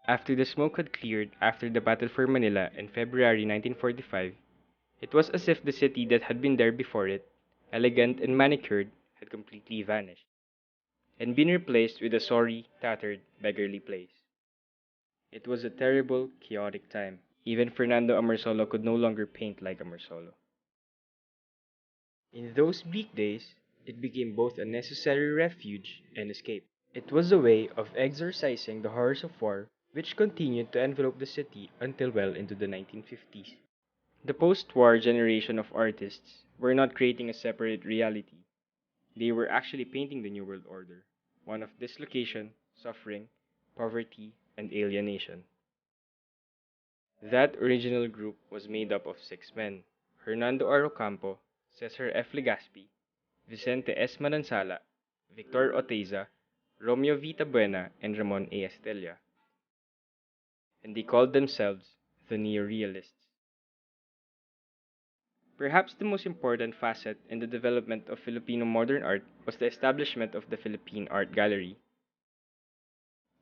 After the smoke had cleared after the battle for Manila in February 1945, it was as if the city that had been there before it, elegant and manicured, had completely vanished, and been replaced with a sorry, tattered, beggarly place. It was a terrible, chaotic time. Even Fernando Amorsolo could no longer paint like Amorsolo. In those bleak days, it became both a necessary refuge and escape. It was a way of exorcising the horrors of war, which continued to envelop the city until well into the 1950s. The post war generation of artists were not creating a separate reality, they were actually painting the New World Order, one of dislocation, suffering, poverty, and alienation. That original group was made up of six men: Hernando R. Ocampo, Cesar F. Legaspi, Vicente S. Manansala, Victor Oteiza, Romeo Vitabuena, and Ramon A. Estella, and they called themselves the Neorealists. Perhaps the most important facet in the development of Filipino modern art was the establishment of the Philippine Art Gallery.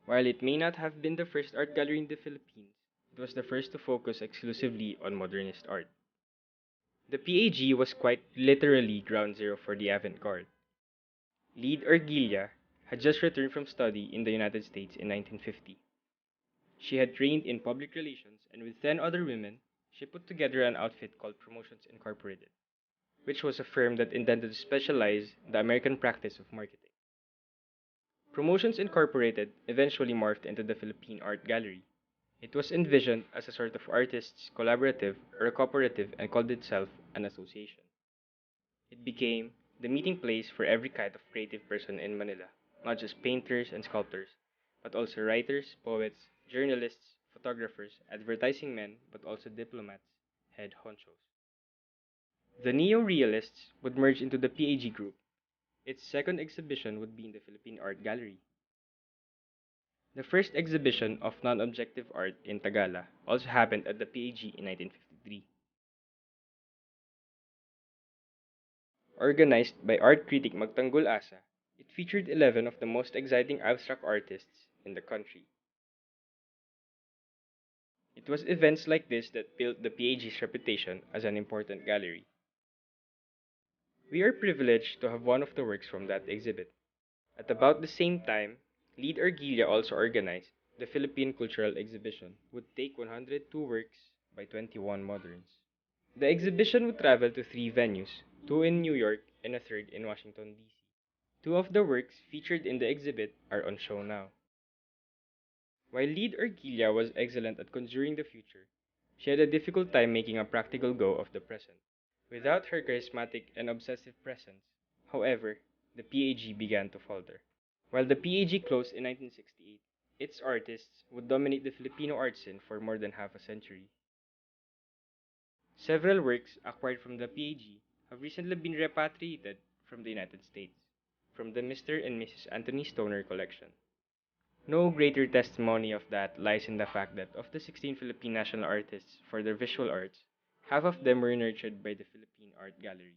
While it may not have been the first art gallery in the Philippines, it was the first to focus exclusively on modernist art. The PAG was quite literally ground zero for the avant-garde. Lead Ergilia had just returned from study in the United States in 1950. She had trained in public relations, and with 10 other women, she put together an outfit called Promotions Incorporated, which was a firm that intended to specialize in the American practice of marketing. Promotions Incorporated eventually morphed into the Philippine Art Gallery. It was envisioned as a sort of artists' collaborative or a cooperative and called itself an association. It became the meeting place for every kind of creative person in Manila, not just painters and sculptors, but also writers, poets, journalists, photographers, advertising men, but also diplomats, head honchos. The neo-realists would merge into the PAG group. Its second exhibition would be in the Philippine Art Gallery. The first exhibition of non-objective art in Tagala also happened at the PAG in 1953. Organized by art critic Magtanggol Asa, it featured 11 of the most exciting abstract artists in the country. It was events like this that built the PAG's reputation as an important gallery. We are privileged to have one of the works from that exhibit. At about the same time, Lead Ergilia also organized the Philippine Cultural Exhibition, would take 102 works by 21 moderns. The exhibition would travel to three venues, two in New York and a third in Washington, D.C. Two of the works featured in the exhibit are on show now. While Lead Ergilia was excellent at conjuring the future, she had a difficult time making a practical go of the present. Without her charismatic and obsessive presence, however, the PAG began to falter. While the PAG closed in 1968, its artists would dominate the Filipino art scene for more than half a century. Several works acquired from the PAG have recently been repatriated from the United States, from the Mr. and Mrs. Anthony Stoner collection. No greater testimony of that lies in the fact that of the 16 Philippine national artists for their visual arts, half of them were nurtured by the Philippine Art Gallery.